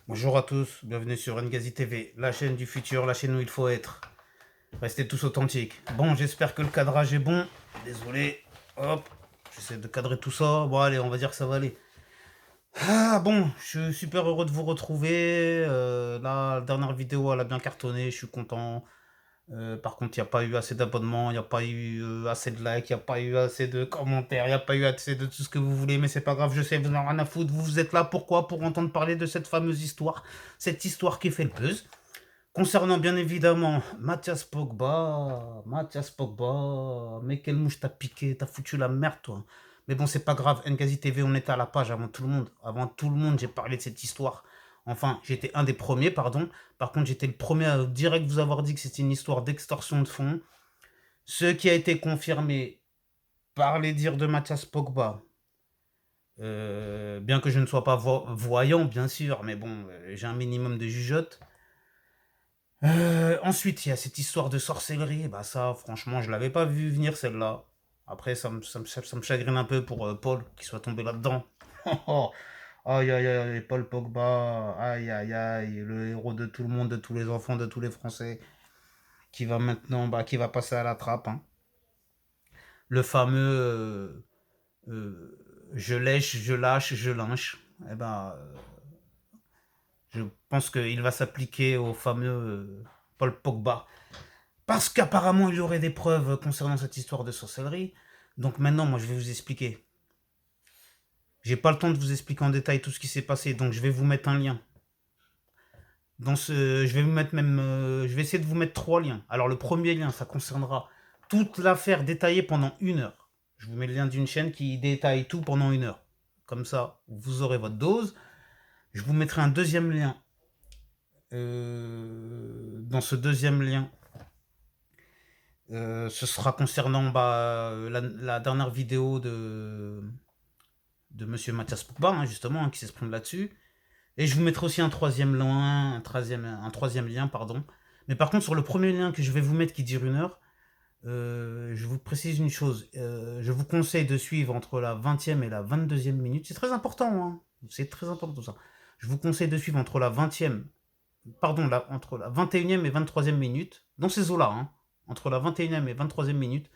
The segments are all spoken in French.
Bonjour à tous, bienvenue sur Ngazi TV, la chaîne du futur, la chaîne où il faut être. Restez tous authentiques. Bon, j'espère que le cadrage est bon. Désolé, hop, j'essaie de cadrer tout ça. Bon, allez, on va dire que ça va aller. Ah, bon, je suis super heureux de vous retrouver. La dernière vidéo, elle a bien cartonné, je suis content. Par contre, il n'y a pas eu assez d'abonnements, il n'y a pas eu assez de likes, il n'y a pas eu assez de commentaires, il n'y a pas eu assez de tout ce que vous voulez, mais c'est pas grave, je sais, vous n'en avez rien à foutre. Vous êtes là, pourquoi? Pour entendre parler de cette fameuse histoire, cette histoire qui fait le buzz. Concernant bien évidemment Mathias Pogba, mais quelle mouche t'as piqué, t'as foutu la merde toi. Mais bon, c'est pas grave, Ngazi TV, on était à la page avant tout le monde. Avant tout le monde, j'ai parlé de cette histoire. Enfin, j'étais un des premiers, pardon. Par contre, j'étais le premier à direct vous avoir dit que c'était une histoire d'extorsion de fonds. Ce qui a été confirmé par les dires de Mathias Pogba. Bien que je ne sois pas voyant, bien sûr, mais bon, j'ai un minimum de jugeote. Ensuite, il y a cette histoire de sorcellerie. Bah ça, franchement, je l'avais pas vu venir celle-là. Après, ça me chagrine un peu pour Paul qui soit tombé là-dedans. Aïe aïe aïe, Paul Pogba, aïe aïe aïe, le héros de tout le monde, de tous les enfants, de tous les Français, qui va maintenant, bah, qui va passer à la trappe, hein. Le fameux je lèche, je lâche, je lynche. Eh ben, je pense qu'il va s'appliquer au fameux Paul Pogba. Parce qu'apparemment, il y aurait des preuves concernant cette histoire de sorcellerie. Donc maintenant, moi, je vais vous expliquer. J'ai pas le temps de vous expliquer en détail tout ce qui s'est passé, donc je vais vous mettre un lien. Je vais vous mettre même, je vais essayer de vous mettre 3 liens. Alors le premier lien, ça concernera toute l'affaire détaillée pendant 1 heure. Je vous mets le lien d'une chaîne qui détaille tout pendant 1 heure. Comme ça, vous aurez votre dose. Je vous mettrai un deuxième lien. Dans ce deuxième lien, ce sera concernant la dernière vidéo de Monsieur Mathias Pogba, hein, justement, hein, qui s'exprime là-dessus. Et je vous mettrai aussi un troisième lien, pardon. Mais par contre, sur le premier lien que je vais vous mettre qui dure 1 heure, je vous précise une chose. Je vous conseille de suivre entre la 20e et la 22e minute. C'est très important, hein. C'est très important ça. Je vous conseille de suivre entre la 20e, pardon, entre la 21e et 23e minute, dans ces eaux-là, hein, entre la 21e et 23e minute,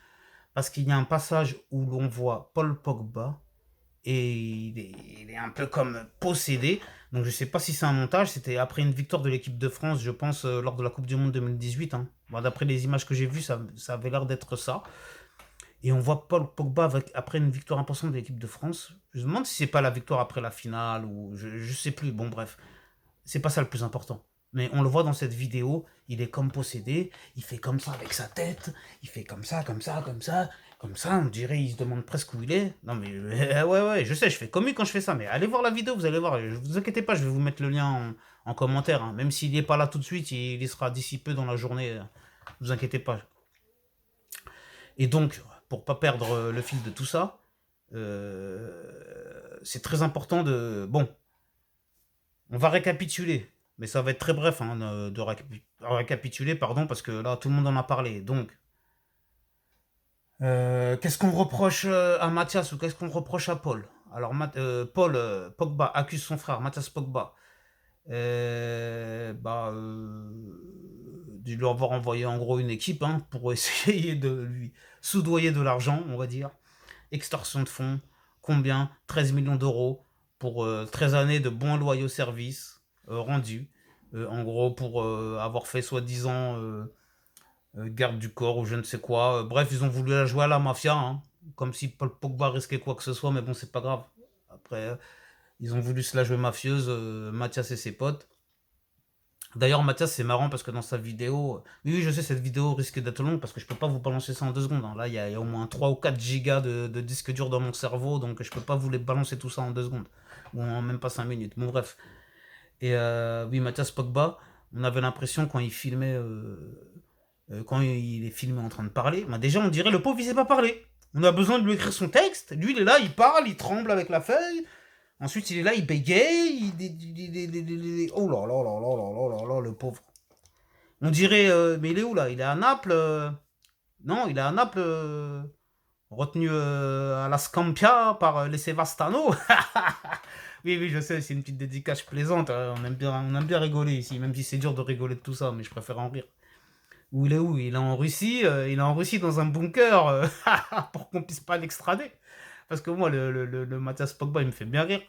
parce qu'il y a un passage où l'on voit Paul Pogba et il est un peu comme possédé. Donc je sais pas si c'est un montage. C'était après une victoire de l'équipe de France, je pense, lors de la Coupe du Monde 2018, hein. Bon, d'après les images que j'ai vues, ça avait l'air d'être ça. Et on voit Paul Pogba après une victoire importante de l'équipe de France. Je me demande si c'est pas la victoire après la finale ou je sais plus. Bon bref, c'est pas ça le plus important. Mais on le voit dans cette vidéo, il est comme possédé, il fait comme ça avec sa tête, il fait comme ça, comme ça, comme ça, comme ça, on dirait, il se demande presque où il est. Non mais, ouais, je sais, je fais comme lui quand je fais ça, mais allez voir la vidéo, vous allez voir, vous inquiétez pas, je vais vous mettre le lien en commentaire, hein. Même s'il n'est pas là tout de suite, il y sera d'ici peu dans la journée, vous inquiétez pas. Et donc, pour pas perdre le fil de tout ça, c'est très important de... Bon, on va récapituler, mais ça va être très bref, hein, de récapituler, pardon, parce que là, tout le monde en a parlé. Donc, qu'est-ce qu'on reproche à Mathias ou qu'est-ce qu'on reproche à Paul? Alors, Paul Pogba accuse son frère, Mathias Pogba, de lui avoir envoyé en gros une équipe, hein, pour essayer de lui soudoyer de l'argent, on va dire. Extorsion de fonds, combien? 13 millions d'euros pour 13 années de bons loyaux services rendus. En gros, pour avoir fait soi-disant garde du corps ou je ne sais quoi. Bref, ils ont voulu la jouer à la mafia, hein, comme si Paul Pogba risquait quoi que ce soit, mais bon, c'est pas grave. Après, ils ont voulu se la jouer mafieuse, Mathias et ses potes. D'ailleurs, Mathias, c'est marrant parce que dans sa vidéo, oui, je sais, cette vidéo risque d'être longue parce que je peux pas vous balancer ça en 2 secondes, hein. Là, il y a au moins 3 ou 4 gigas de disque dur dans mon cerveau, donc je peux pas vous les balancer tout ça en 2 secondes. Ou en même pas 5 minutes. Bon, bref. Et oui, Mathias Pogba, on avait l'impression quand il filmait, quand il est filmé en train de parler, bah déjà, on dirait le pauvre, il sait pas parler. On a besoin de lui écrire son texte. Lui, il est là, il parle, il tremble avec la feuille. Ensuite, il est là, il bégaye. Oh là là là là là là là là, le pauvre. On dirait, mais il est où là? Il est à Naples, non, il est à Naples, retenu à la Scampia par les Sevastano. Oui, oui, je sais, c'est une petite dédicace plaisante. On aime bien rigoler ici, même si c'est dur de rigoler de tout ça, mais je préfère en rire. Où il est où? Il est en Russie. Il est en Russie dans un bunker pour qu'on puisse pas l'extrader. Parce que moi, le Mathias Pogba, il me fait bien rire.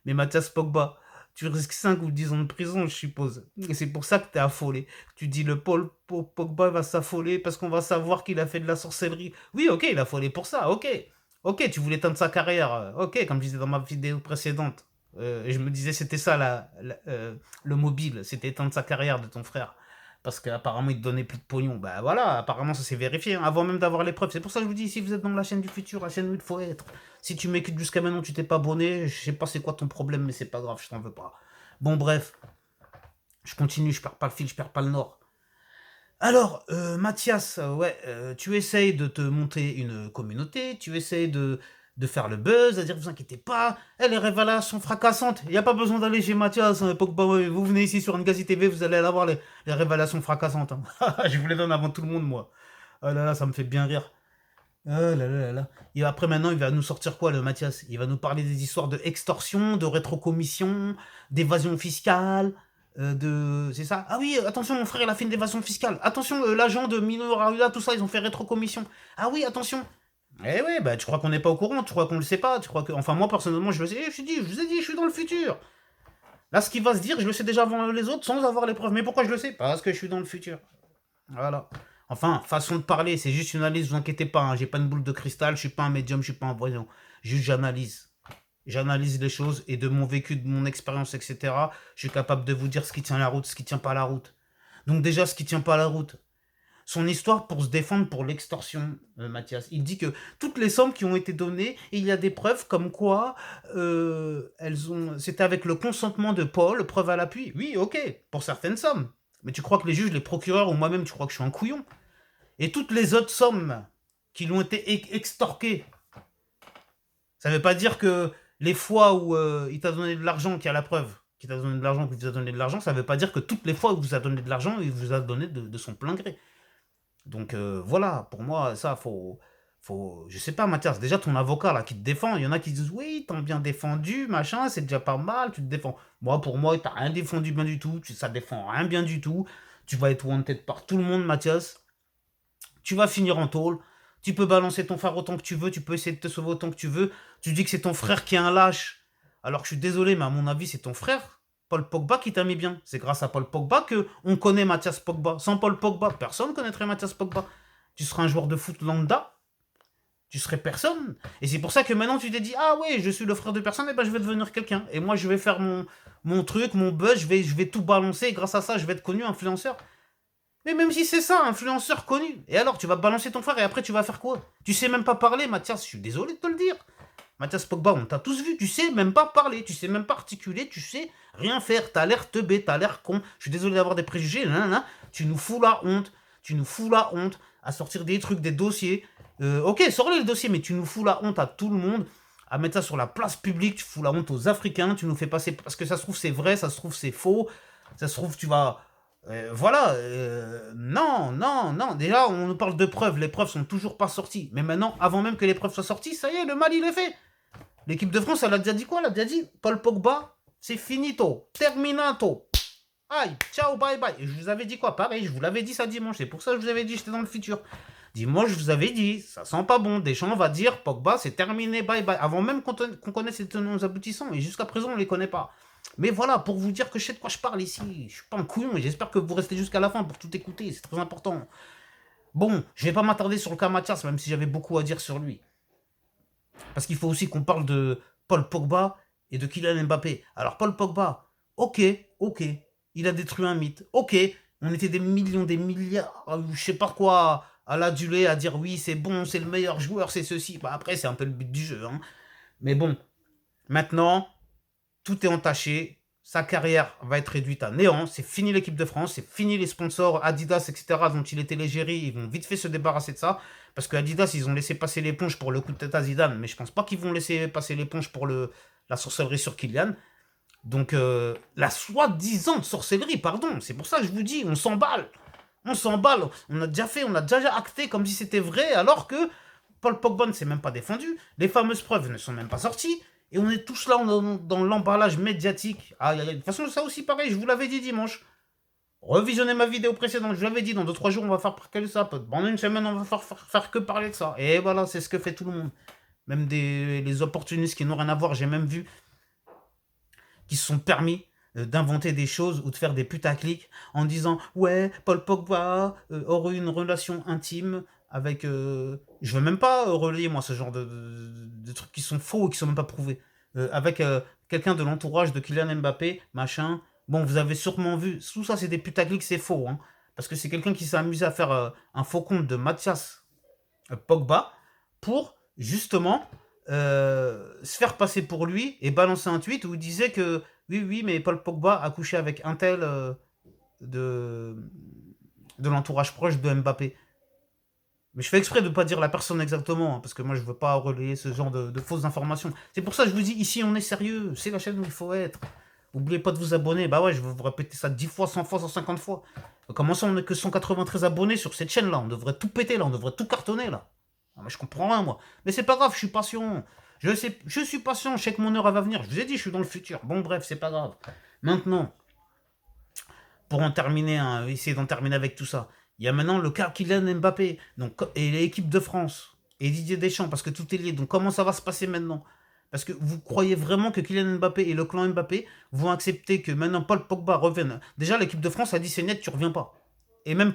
Mais Mathias Pogba, tu risques 5 ou 10 ans de prison, je suppose. Et c'est pour ça que t'es affolé. Tu dis le Pogba va s'affoler parce qu'on va savoir qu'il a fait de la sorcellerie. Oui, ok, il a affolé pour ça, ok. Ok, tu voulais teindre sa carrière. Ok, comme je disais dans ma vidéo précédente. Et je me disais, c'était ça le mobile. C'était éteindre sa carrière de ton frère. Parce qu'apparemment, il te donnait plus de pognon. Bah voilà, apparemment, ça s'est vérifié, hein, avant même d'avoir les preuves. C'est pour ça que je vous dis, si vous êtes dans la chaîne du futur, la chaîne où il faut être. Si tu m'écoutes jusqu'à maintenant, tu t'es pas abonné, je sais pas c'est quoi ton problème, mais c'est pas grave, je t'en veux pas. Bon, bref, je continue, je perds pas le fil, je perds pas le nord. Alors, Mathias, ouais, tu essayes de te monter une communauté, tu essayes de faire le buzz, à dire vous inquiétez pas, les révélations fracassantes, il n'y a pas besoin d'aller chez Mathias, hein, Pogba, ouais, vous venez ici sur Ngazi TV, vous allez avoir les révélations fracassantes. Hein. Je vous les donne avant tout le monde, moi. Oh là là, ça me fait bien rire. Oh là là là là. Et après, maintenant, il va nous sortir quoi, le Mathias? Il va nous parler des histoires de extorsion, de rétrocommission, d'évasion fiscale, C'est ça? Ah oui, attention, mon frère, il a fait une évasion fiscale. Attention, l'agent de Mino Raula, tout ça, ils ont fait rétrocommission. Ah oui, attention. Eh oui, bah tu crois qu'on n'est pas au courant, tu crois qu'on le sait pas, tu crois que... Enfin, moi, personnellement, je le sais, je vous ai dit, je suis dans le futur. Là, ce qui va se dire, je le sais déjà avant les autres, sans avoir les preuves. Mais pourquoi je le sais? Parce que je suis dans le futur. Voilà. Enfin, façon de parler, c'est juste une analyse, vous inquiétez pas, hein, j'ai pas une boule de cristal, je suis pas un médium, je suis pas un voyant. Juste j'analyse. J'analyse les choses et de mon vécu, de mon expérience, etc. Je suis capable de vous dire ce qui tient la route, ce qui tient pas la route. Donc déjà, ce qui tient pas la route. Son histoire pour se défendre pour l'extorsion, Mathias. Il dit que toutes les sommes qui ont été données, il y a des preuves comme quoi c'était avec le consentement de Paul, preuve à l'appui. Oui, ok, pour certaines sommes. Mais tu crois que les juges, les procureurs ou moi-même, tu crois que je suis un couillon? Et toutes les autres sommes qui lui ont été extorquées, ça ne veut pas dire que les fois où il t'a donné de l'argent, qu'il y a la preuve, qu'il t'a donné de l'argent, qu'il vous a donné de l'argent, ça ne veut pas dire que toutes les fois où il vous a donné de l'argent, il vous a donné de son plein gré. Donc voilà, pour moi, ça, je sais pas, Mathias, déjà ton avocat là qui te défend, il y en a qui disent oui, t'as bien défendu, machin, c'est déjà pas mal, tu te défends. Moi, pour moi, t'as rien défendu bien du tout, ça défend rien bien du tout. Tu vas être wanted par tout le monde, Mathias. Tu vas finir en tôle. Tu peux balancer ton phare autant que tu veux, tu peux essayer de te sauver autant que tu veux. Tu dis que c'est ton frère qui est un lâche. Alors que je suis désolé, mais à mon avis, c'est ton frère, Paul Pogba, qui t'a mis bien. C'est grâce à Paul Pogba que on connaît Mathias Pogba. Sans Paul Pogba, personne ne connaîtrait Mathias Pogba. Tu seras un joueur de foot lambda, tu serais personne. Et c'est pour ça que maintenant tu t'es dit, ah ouais, je suis le frère de personne, et ben je vais devenir quelqu'un. Et moi je vais faire mon truc, mon buzz, je vais tout balancer, et grâce à ça je vais être connu, influenceur. Mais même si c'est ça, influenceur connu. Et alors, tu vas balancer ton frère et après tu vas faire quoi? Tu sais même pas parler, Mathias, je suis désolé de te le dire. Mathias Pogba, on t'a tous vu, tu sais même pas parler, tu sais même pas articuler, tu sais rien faire, t'as l'air teubé, t'as l'air con, je suis désolé d'avoir des préjugés, tu nous fous la honte, à sortir des trucs, des dossiers. Ok, sors-les le dossier, mais tu nous fous la honte à tout le monde, à mettre ça sur la place publique, tu fous la honte aux Africains, tu nous fais passer, parce que ça se trouve c'est vrai, ça se trouve c'est faux, ça se trouve tu vas... voilà, non, non, non. Déjà, on nous parle de preuves. Les preuves sont toujours pas sorties. Mais maintenant, avant même que les preuves soient sorties, ça y est, le mal il est fait. L'équipe de France, elle a déjà dit quoi? Elle a déjà dit Paul Pogba, c'est finito, terminato. Aïe, ciao, bye bye. Et je vous avais dit quoi? Pareil, je vous l'avais dit ça dimanche. C'est pour ça que je vous avais dit j'étais dans le futur. Dimanche, je vous avais dit, ça sent pas bon. Deschamps va dire Pogba, c'est terminé, bye bye. Avant même qu'on connaisse les tenants aboutissants. Et jusqu'à présent, on les connaît pas. Mais voilà, pour vous dire que je sais de quoi je parle ici. Je suis pas un couillon et j'espère que vous restez jusqu'à la fin pour tout écouter. C'est très important. Bon, je vais pas m'attarder sur le cas Mathias, même si j'avais beaucoup à dire sur lui. Parce qu'il faut aussi qu'on parle de Paul Pogba et de Kylian Mbappé. Alors, Paul Pogba, ok, il a détruit un mythe. Ok, on était des millions, des milliards, je sais pas quoi, à l'aduler, à dire oui, c'est bon, c'est le meilleur joueur, c'est ceci. Bah, après, c'est un peu le but du jeu. Hein. Mais bon, maintenant, tout est entaché. Sa carrière va être réduite à néant. C'est fini l'équipe de France. C'est fini les sponsors Adidas, etc. dont il était l'égérie. Ils vont vite fait se débarrasser de ça. Parce que Adidas, ils ont laissé passer l'éponge pour le coup de tête à Zidane. Mais je pense pas qu'ils vont laisser passer l'éponge pour la sorcellerie sur Kylian. Donc, la soi-disant sorcellerie, pardon. C'est pour ça que je vous dis, on s'emballe. On s'emballe. On a déjà acté comme si c'était vrai. Alors que Paul Pogba ne s'est même pas défendu. Les fameuses preuves ne sont même pas sorties. Et on est tous là dans l'emballage médiatique. Ah, de toute façon, ça aussi, pareil, je vous l'avais dit dimanche. Revisionnez ma vidéo précédente, je vous l'avais dit, dans 2-3 jours, on va faire que de ça. Pendant une semaine, on va faire que parler de ça. Et voilà, c'est ce que fait tout le monde. Même les opportunistes qui n'ont rien à voir, j'ai même vu, qui se sont permis d'inventer des choses ou de faire des putaclics en disant ouais, Paul Pogba aurait une relation intime avec... je veux même pas relayer, moi, ce genre de trucs qui sont faux et qui sont même pas prouvés. Avec quelqu'un de l'entourage de Kylian Mbappé, machin. Bon, vous avez sûrement vu, tout ça, c'est des putaclics, c'est faux. Hein, parce que c'est quelqu'un qui s'est amusé à faire un faux compte de Mathias Pogba pour, justement, se faire passer pour lui et balancer un tweet où il disait que oui, mais Paul Pogba a couché avec un tel de, de l'entourage proche de Mbappé. Mais je fais exprès de ne pas dire la personne exactement, hein, parce que moi je veux pas relayer ce genre de fausses informations. C'est pour ça que je vous dis, ici on est sérieux, c'est la chaîne où il faut être. N'oubliez pas de vous abonner, bah ouais, je vais vous répéter ça 10 fois, 100 fois, 150 fois. Comment ça on n'est que 193 abonnés sur cette chaîne là, on devrait tout péter là, on devrait tout cartonner là. Ah, mais je comprends rien moi. Mais c'est pas grave, je suis patient. Je suis patient, je sais que mon heure elle va venir. Je vous ai dit, je suis dans le futur. Bon bref, c'est pas grave. Maintenant, pour en terminer, hein, essayer d'en terminer avec tout ça. Il y a maintenant le cas Kylian Mbappé donc, et l'équipe de France et Didier Deschamps, parce que tout est lié. Donc comment ça va se passer maintenant? Parce que vous croyez vraiment que Kylian Mbappé et le clan Mbappé vont accepter que maintenant Paul Pogba revienne? Déjà, l'équipe de France a dit c'est net, tu reviens pas. Et même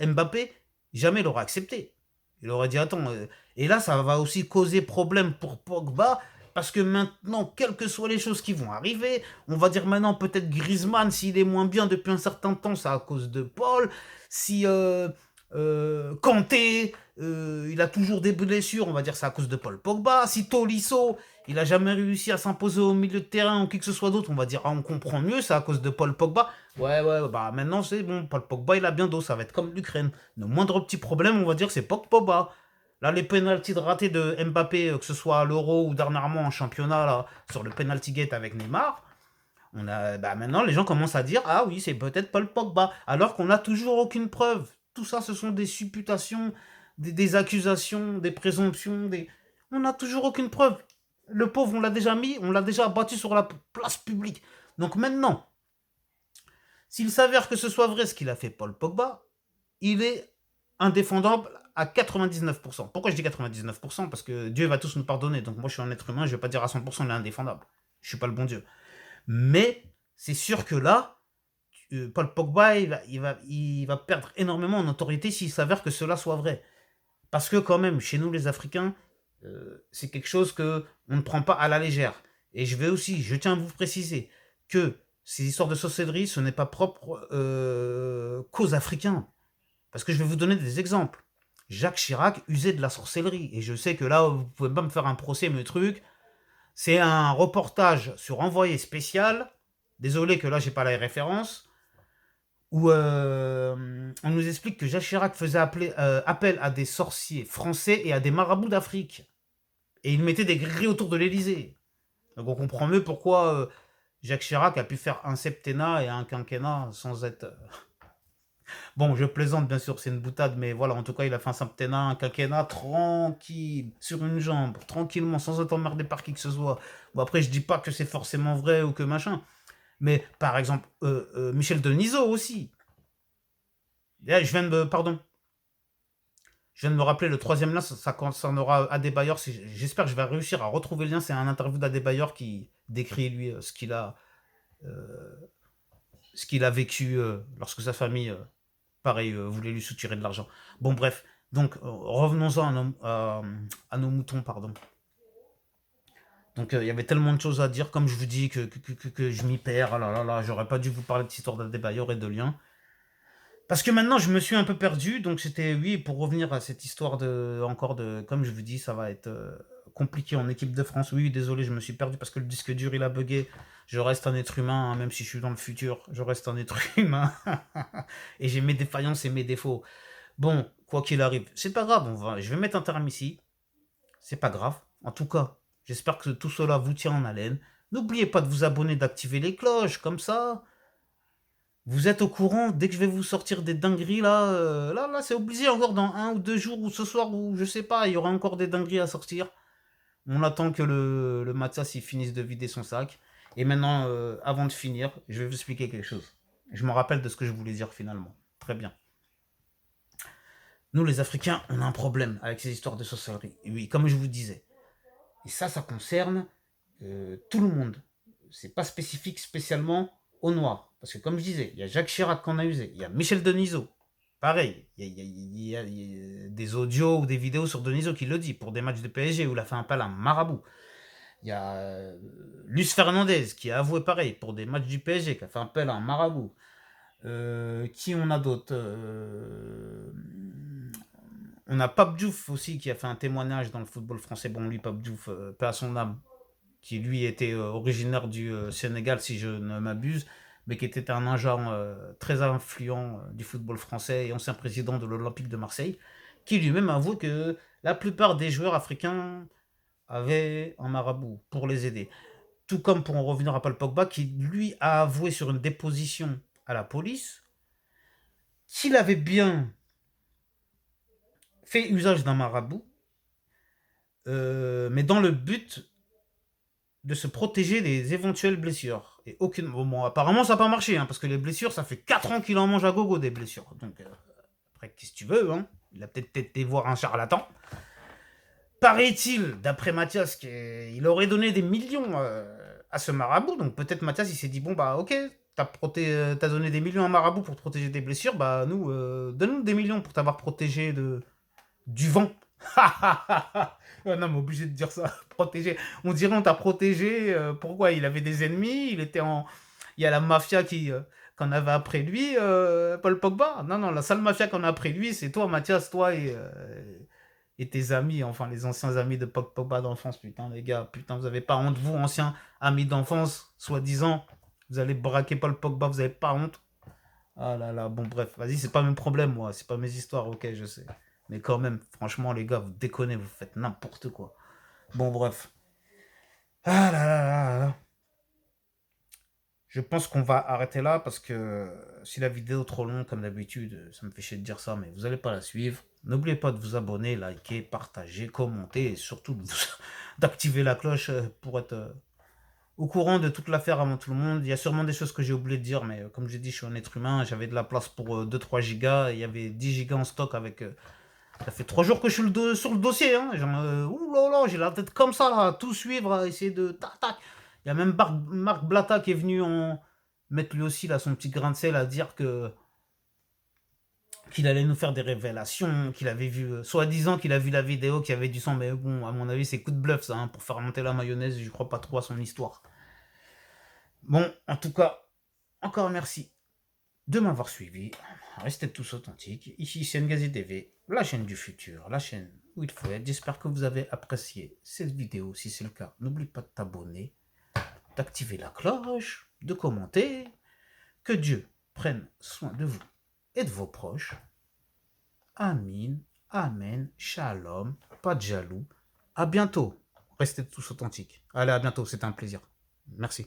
Mbappé, jamais il aurait accepté. Il aurait dit attends. Et là, ça va aussi causer problème pour Pogba. Parce que maintenant, quelles que soient les choses qui vont arriver, on va dire maintenant peut-être Griezmann, s'il est moins bien depuis un certain temps, c'est à cause de Paul. Si Kanté, il a toujours des blessures, on va dire c'est à cause de Paul Pogba. Si Tolisso, il a jamais réussi à s'imposer au milieu de terrain ou qui que ce soit d'autre, on va dire ah, on comprend mieux, c'est à cause de Paul Pogba. Ouais, bah maintenant c'est bon, Paul Pogba il a bien d'eau, ça va être comme l'Ukraine. Le moindre petit problème, on va dire c'est Paul Pogba. Là, les pénaltys ratés de Mbappé, que ce soit à l'Euro ou dernièrement en championnat, là, sur le penalty gate avec Neymar, maintenant les gens commencent à dire ah oui, c'est peut-être Paul Pogba, alors qu'on n'a toujours aucune preuve. Tout ça, ce sont des supputations, des accusations, des présomptions, on n'a toujours aucune preuve. Le pauvre, on l'a déjà mis, on l'a déjà abattu sur la place publique. Donc maintenant, s'il s'avère que ce soit vrai ce qu'il a fait Paul Pogba, il est indéfendable à 99%. Pourquoi je dis 99%? Parce que Dieu va tous nous pardonner. Donc moi, je suis un être humain, je ne vais pas dire à 100% il est indéfendable. Je ne suis pas le bon Dieu. Mais c'est sûr que là, Paul Pogba, il va perdre énormément en autorité s'il s'avère que cela soit vrai. Parce que quand même, chez nous les Africains, c'est quelque chose que on ne prend pas à la légère. Et je tiens à vous préciser que ces histoires de sorcellerie, ce n'est pas propre qu'aux Africains. Parce que je vais vous donner des exemples. Jacques Chirac usait de la sorcellerie. Et je sais que là, vous pouvez pas me faire un procès, mes trucs. C'est un reportage sur Envoyé spécial. Désolé que là, j'ai pas la référence. Où on nous explique que Jacques Chirac faisait appel à des sorciers français et à des marabouts d'Afrique. Et il mettait des grilles autour de l'Elysée. Donc on comprend mieux pourquoi Jacques Chirac a pu faire un septennat et un quinquennat sans être... Bon, je plaisante, bien sûr, c'est une boutade, mais voilà, en tout cas, il a fait un septennat, un quinquennat, tranquille, sur une jambe, tranquillement, sans être emmerdé par qui que ce soit. Bon, après, je dis pas que c'est forcément vrai ou que machin, mais par exemple, Michel Denisot aussi. Là, je viens de me rappeler, le troisième lien, ça concernera Adebayor. J'espère que je vais réussir à retrouver le lien. C'est un interview d'Adebayor qui décrit, lui, euh, ce qu'il a vécu lorsque sa famille pareil, voulait lui soutirer de l'argent. Bon, bref. Donc, revenons-en à nos moutons, pardon. Donc, il y avait tellement de choses à dire, comme je vous dis, que je m'y perds. Ah là là là, j'aurais pas dû vous parler de cette histoire d'Adebayor et de liens. Parce que maintenant, je me suis un peu perdu. Donc, c'était, oui, pour revenir à cette histoire comme je vous dis, ça va être compliqué en équipe de France. Oui, désolé, je me suis perdu parce que le disque dur, il a bugué. Je reste un être humain, hein, même si je suis dans le futur. Je reste un être humain. Et j'ai mes défaillances et mes défauts. Bon, quoi qu'il arrive, c'est pas grave, je vais mettre un terme ici. C'est pas grave. En tout cas, j'espère que tout cela vous tient en haleine. N'oubliez pas de vous abonner, d'activer les cloches, comme ça. Vous êtes au courant, dès que je vais vous sortir des dingueries, là, c'est obligé encore dans 1 ou 2 jours, ou ce soir, ou je sais pas, il y aura encore des dingueries à sortir. On attend que le Mathias il finisse de vider son sac. Et maintenant, avant de finir, je vais vous expliquer quelque chose. Je me rappelle de ce que je voulais dire finalement. Très bien. Nous, les Africains, on a un problème avec ces histoires de sorcellerie. Et oui, comme je vous disais. Et ça concerne tout le monde. C'est pas spécifique spécialement aux Noirs. Parce que comme je disais, il y a Jacques Chirac qu'on a usé, il y a Michel Denisot. Pareil, il y a des audios ou des vidéos sur Denisot qui le dit pour des matchs de PSG où il a fait un appel à un marabout. Il y a Luce Fernandez qui a avoué pareil pour des matchs du PSG, qui a fait un appel à un marabout. Qui on a d'autres On a Pape Diouf aussi qui a fait un témoignage dans le football français. Bon, lui, Pape Diouf, paix à son âme, qui lui était originaire du Sénégal, si je ne m'abuse, mais qui était un agent très influent du football français et ancien président de l'Olympique de Marseille, qui lui-même avoue que la plupart des joueurs africains avaient un marabout pour les aider. Tout comme pour en revenir à Paul Pogba, qui lui a avoué sur une déposition à la police qu'il avait bien fait usage d'un marabout, mais dans le but de se protéger des éventuelles blessures. Et aucune. Bon, apparemment, ça n'a pas marché, hein, parce que les blessures, ça fait 4 ans qu'il en mange à gogo des blessures. Donc, après, qu'est-ce que tu veux, hein? Il a peut-être été voir un charlatan. Paraît-il, d'après Mathias, qu'il aurait donné des millions à ce marabout. Donc, peut-être Mathias, il s'est dit bon, bah, ok, t'as donné des millions à un marabout pour te protéger des blessures, bah, nous, donne-nous des millions pour t'avoir protégé du vent. Non, mais obligé de dire ça. Protégé. On dirait on t'a protégé. Pourquoi? Il avait des ennemis. Il était en. Il y a la mafia qu'on avait après lui, Paul Pogba. Non, non, la seule mafia qu'on a après lui, c'est toi, Mathias, toi et tes amis, enfin les anciens amis de Paul Pogba d'enfance. Putain, les gars, putain, vous avez pas honte, vous, anciens amis d'enfance, soi-disant. Vous allez braquer Paul Pogba, vous avez pas honte. Ah là là, bon, bref, vas-y, c'est pas mes problèmes, moi. C'est pas mes histoires, ok, je sais. Mais quand même, franchement, les gars, vous déconnez, vous faites n'importe quoi. Bon, bref. Ah là là là là. Je pense qu'on va arrêter là parce que si la vidéo est trop longue, comme d'habitude, ça me fait chier de dire ça, mais vous n'allez pas la suivre. N'oubliez pas de vous abonner, liker, partager, commenter et surtout d'activer la cloche pour être au courant de toute l'affaire avant tout le monde. Il y a sûrement des choses que j'ai oublié de dire, mais comme j'ai dit, je suis un être humain, j'avais de la place pour 2-3 gigas, il y avait 10 gigas en stock avec. Ça fait 3 jours que je suis sur le dossier, hein. Genre, ouh là là, j'ai la tête comme ça, là, à tout suivre, à essayer de. Tac, tac. Il y a même Marc Blata qui est venu mettre lui aussi là, son petit grain de sel à dire qu'il allait nous faire des révélations, qu'il avait vu, soi-disant qu'il a vu la vidéo, qu'il y avait du sang, mais bon, à mon avis, c'est coup de bluff ça, hein, pour faire monter la mayonnaise, je crois pas trop à son histoire. Bon, en tout cas, encore merci de m'avoir suivi. Restez tous authentiques. Ici, c'est Ngazi TV, la chaîne du futur, la chaîne où il faut être. J'espère que vous avez apprécié cette vidéo. Si c'est le cas, n'oublie pas de t'abonner, d'activer la cloche, de commenter. Que Dieu prenne soin de vous et de vos proches. Amin, Amen, Shalom, pas de jaloux. À bientôt. Restez tous authentiques. Allez, à bientôt, c'était un plaisir. Merci.